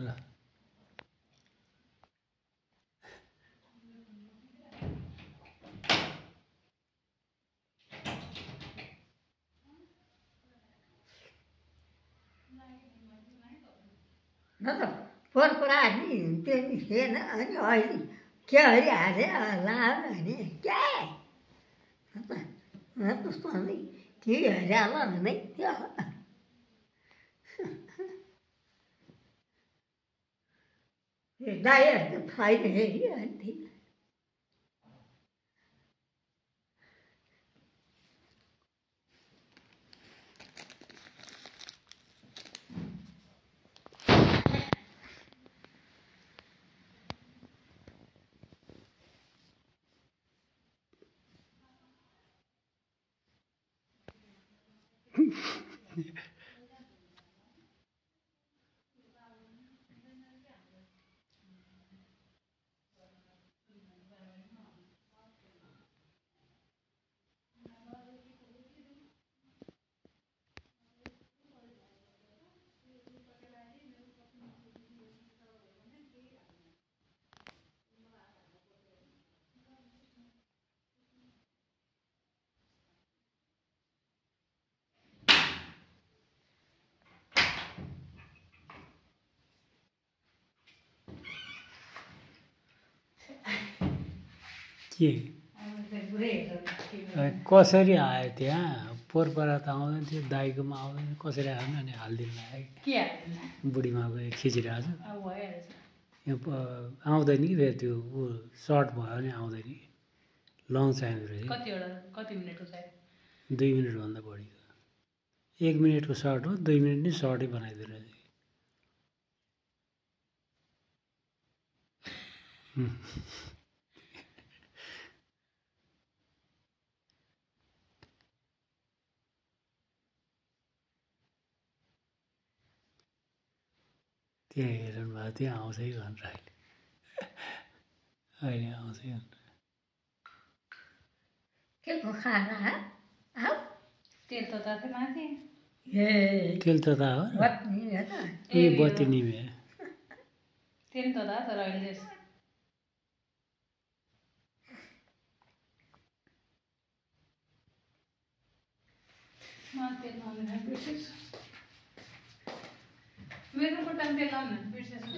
ल न त परपरा नि त्यो नि थिएन अनि अहिले के अरे हाले लायो भने क्या कस्तो नि के हरियाला हुँदै थियो दाइहरू त छैन हेरि अन्ति के कसरी आयो त्यहाँ पोरपरा त आउँदैन थियो दाइकोमा आउँदैन कसरी आयो अनि हालिदिनु लाग्यो बुढीमाको खिचिरहेको छ यहाँ आउँदैन कि फेरि त्यो ऊ सर्ट भयो भने आउँदैन कि लङ चाहिँदो रहेछ कति मिनटको चाहियो 2 मिनटभन्दा बढीको 1 मिनटको सर्ट हो 2 मिनट नै सर्टै बनाइदियो रहेछ त्यहाँ हेर्नु भएको त्यहाँ आउँछ है भनेर अहिले आउँछ भनेर के को खाना आऊ तेल त तातै माथि ए तेल त हो बत्नी हेर ए बत्ती निभे तेल त तर अहिले तेल लाउने बिर्सेछु मेरो खुट्टामा तेल लाउनु बिर्सेछु त